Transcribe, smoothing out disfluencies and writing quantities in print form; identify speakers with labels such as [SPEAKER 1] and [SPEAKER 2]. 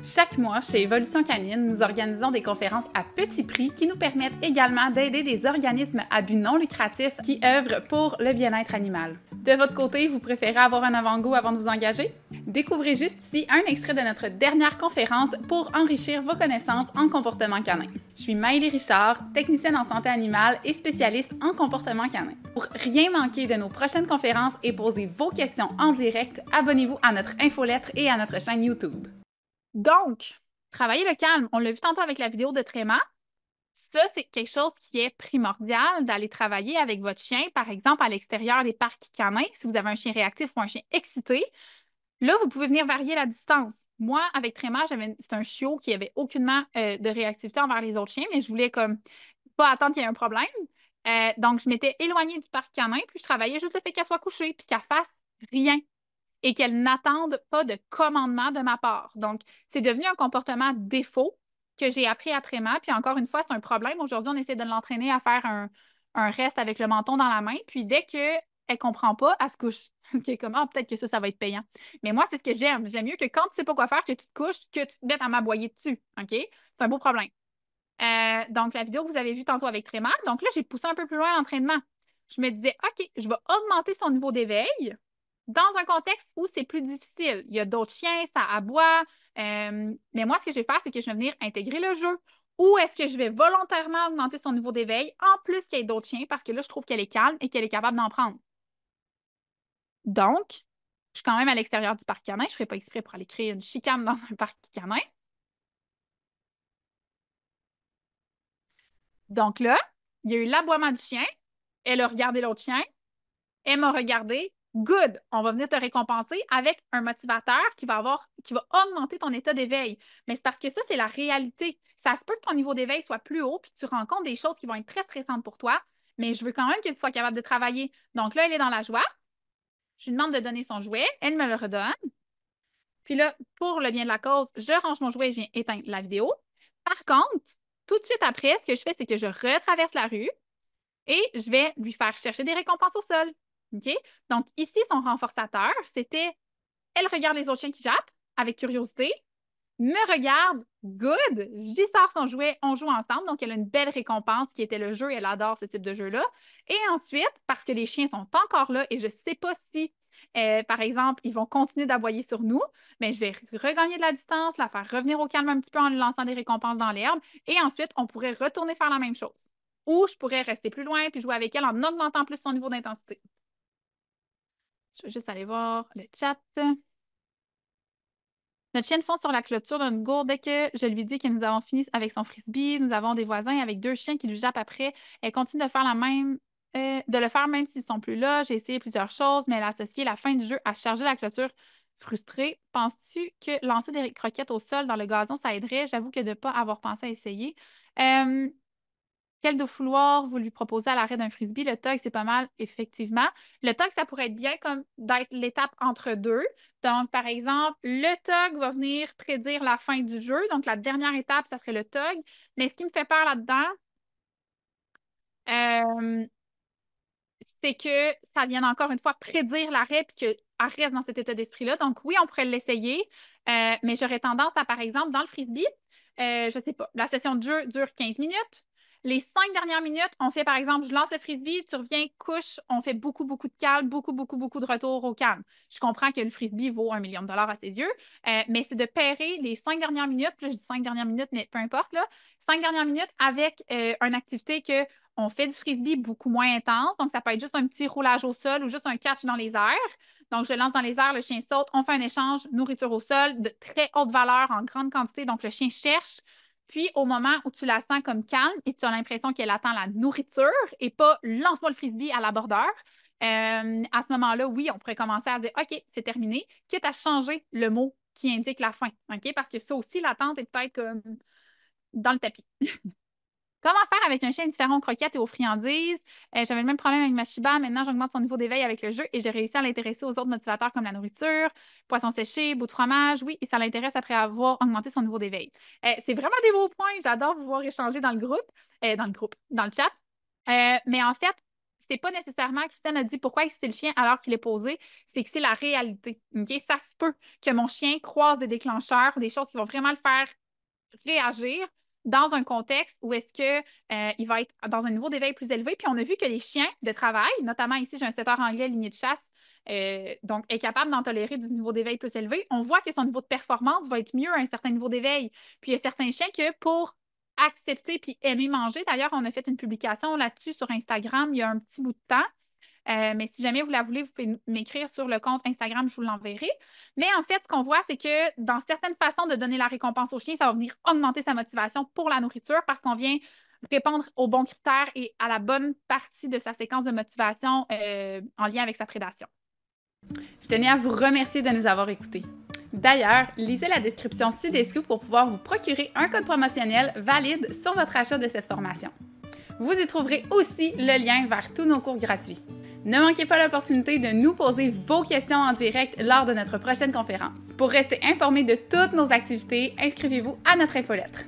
[SPEAKER 1] Chaque mois, chez Évolution Canine, nous organisons des conférences à petit prix qui nous permettent également d'aider des organismes à but non lucratif qui œuvrent pour le bien-être animal. De votre côté, vous préférez avoir un avant-goût avant de vous engager? Découvrez juste ici un extrait de notre dernière conférence pour enrichir vos connaissances en comportement canin. Je suis Maëlie Richard, technicienne en santé animale et spécialiste en comportement canin. Pour rien manquer de nos prochaines conférences et poser vos questions en direct, abonnez-vous à notre infolettre et à notre chaîne YouTube. Donc, travailler le calme, on l'a vu tantôt avec la vidéo de Tréma. Ça, c'est quelque chose qui est primordial d'aller travailler avec votre chien, par exemple, à l'extérieur des parcs canins, si vous avez un chien réactif ou un chien excité. Là, vous pouvez venir varier la distance. Moi, avec Tréma, c'est un chiot qui avait aucunement de réactivité envers les autres chiens, mais je voulais comme pas attendre qu'il y ait un problème. Donc, je m'étais éloignée du parc canin, puis je travaillais juste le fait qu'elle soit couchée, puis qu'elle fasse rien et qu'elle n'attende pas de commandement de ma part. Donc, c'est devenu un comportement défaut que j'ai appris à Tréma. Puis encore une fois, c'est un problème. Aujourd'hui, on essaie de l'entraîner à faire un reste avec le menton dans la main. Puis dès qu'elle ne comprend pas, elle se couche. Qui est comme, ah, peut-être que ça va être payant. Mais moi, c'est ce que j'aime. J'aime mieux que quand tu ne sais pas quoi faire, que tu te couches, que tu te mettes à m'aboyer dessus. OK? C'est un beau problème. Donc, la vidéo que vous avez vue tantôt avec Tréma. Donc là, j'ai poussé un peu plus loin l'entraînement. Je me disais, OK, je vais augmenter son niveau d'éveil dans un contexte où c'est plus difficile. Il y a d'autres chiens, ça aboie. Mais moi, ce que je vais faire, c'est que je vais venir intégrer le jeu. Ou est-ce que je vais volontairement augmenter son niveau d'éveil en plus qu'il y ait d'autres chiens parce que là, je trouve qu'elle est calme et qu'elle est capable d'en prendre. Donc, je suis quand même à l'extérieur du parc canin. Je ne ferai pas exprès pour aller créer une chicane dans un parc canin. Donc là, il y a eu l'aboiement du chien. Elle a regardé l'autre chien. Elle m'a regardé. Good, on va venir te récompenser avec un motivateur qui va augmenter ton état d'éveil. Mais c'est parce que ça, c'est la réalité. Ça se peut que ton niveau d'éveil soit plus haut puis que tu rencontres des choses qui vont être très stressantes pour toi, mais je veux quand même que tu sois capable de travailler. Donc là, elle est dans la joie. Je lui demande de donner son jouet. Elle me le redonne. Puis là, pour le bien de la cause, je range mon jouet et je viens éteindre la vidéo. Par contre, tout de suite après, ce que je fais, c'est que je retraverse la rue et je vais lui faire chercher des récompenses au sol. OK? Donc, ici, son renforçateur, c'était elle regarde les autres chiens qui jappent avec curiosité, me regarde, good, j'y sors son jouet, on joue ensemble. Donc, elle a une belle récompense qui était le jeu. Elle adore ce type de jeu-là. Et ensuite, parce que les chiens sont encore là et je ne sais pas si, par exemple, ils vont continuer d'aboyer sur nous, mais je vais regagner de la distance, la faire revenir au calme un petit peu en lui lançant des récompenses dans l'herbe. Et ensuite, on pourrait retourner faire la même chose. Ou je pourrais rester plus loin puis jouer avec elle en augmentant plus son niveau d'intensité. Je vais juste aller voir le chat. Notre chienne fonce sur la clôture d'une gourde dès que je lui dis que nous avons fini avec son frisbee. Nous avons des voisins avec deux chiens qui lui jappent après. Elle continue de faire de le faire même s'ils ne sont plus là. J'ai essayé plusieurs choses, mais elle a associé la fin du jeu à charger la clôture. Frustrée, penses-tu que lancer des croquettes au sol dans le gazon, ça aiderait? J'avoue que de ne pas avoir pensé à essayer. Euh, Quel défouloir vous lui proposez à l'arrêt d'un frisbee? Le tug, c'est pas mal, effectivement. Le tug, ça pourrait être bien comme d'être l'étape entre deux. Donc, par exemple, le tug va venir prédire la fin du jeu. Donc, la dernière étape, ça serait le tug. Mais ce qui me fait peur là-dedans, euh, c'est que ça vienne encore une fois prédire l'arrêt puis qu'elle reste dans cet état d'esprit-là. Donc, oui, on pourrait l'essayer, mais j'aurais tendance à, par exemple, dans le frisbee, je ne sais pas, la session de jeu dure 15 minutes. Les 5 dernières minutes, on fait, par exemple, je lance le frisbee, tu reviens, couche, on fait beaucoup, beaucoup de calme, beaucoup, beaucoup, beaucoup de retour au calme. Je comprends que le frisbee vaut 1 million de dollars à ses yeux, mais c'est de pairer les 5 dernières minutes, puis là, je dis 5 dernières minutes, mais peu importe, là, 5 dernières minutes avec une activité que on fait du frisbee beaucoup moins intense. Donc, ça peut être juste un petit roulage au sol ou juste un catch dans les airs. Donc, je lance dans les airs, le chien saute, on fait un échange, nourriture au sol de très haute valeur en grande quantité. Donc, le chien cherche. Puis, au moment où tu la sens comme calme et tu as l'impression qu'elle attend la nourriture et pas lance-moi le frisbee à la bordeur, à ce moment-là, oui, on pourrait commencer à dire OK, c'est terminé, quitte à changer le mot qui indique la fin. OK? Parce que ça aussi, l'attente est peut-être comme dans le tapis. Comment faire avec un chien indifférent aux croquettes et aux friandises? J'avais le même problème avec ma Shiba. Maintenant, j'augmente son niveau d'éveil avec le jeu et j'ai réussi à l'intéresser aux autres motivateurs comme la nourriture, poisson séché, bout de fromage. Oui, et ça l'intéresse après avoir augmenté son niveau d'éveil. C'est vraiment des beaux points. J'adore vous voir échanger dans le groupe, dans le chat. Mais en fait, c'est pas nécessairement, Christiane a dit pourquoi exciter le chien alors qu'il est posé, c'est que c'est la réalité. Okay? Ça se peut que mon chien croise des déclencheurs, des choses qui vont vraiment le faire réagir dans un contexte où est-ce que il va être dans un niveau d'éveil plus élevé. Puis on a vu que les chiens de travail, notamment ici, j'ai un setter anglais lignée de chasse, donc est capable d'en tolérer du niveau d'éveil plus élevé. On voit que son niveau de performance va être mieux à un certain niveau d'éveil. Puis il y a certains chiens que pour accepter puis aimer manger, d'ailleurs, on a fait une publication là-dessus sur Instagram il y a un petit bout de temps. Mais si jamais vous la voulez, vous pouvez m'écrire sur le compte Instagram, je vous l'enverrai. Mais en fait, ce qu'on voit, c'est que dans certaines façons de donner la récompense au chien, ça va venir augmenter sa motivation pour la nourriture parce qu'on vient répondre aux bons critères et à la bonne partie de sa séquence de motivation en lien avec sa prédation. Je tenais à vous remercier de nous avoir écoutés. D'ailleurs, lisez la description ci-dessous pour pouvoir vous procurer un code promotionnel valide sur votre achat de cette formation. Vous y trouverez aussi le lien vers tous nos cours gratuits. Ne manquez pas l'opportunité de nous poser vos questions en direct lors de notre prochaine conférence. Pour rester informé de toutes nos activités, inscrivez-vous à notre infolettre.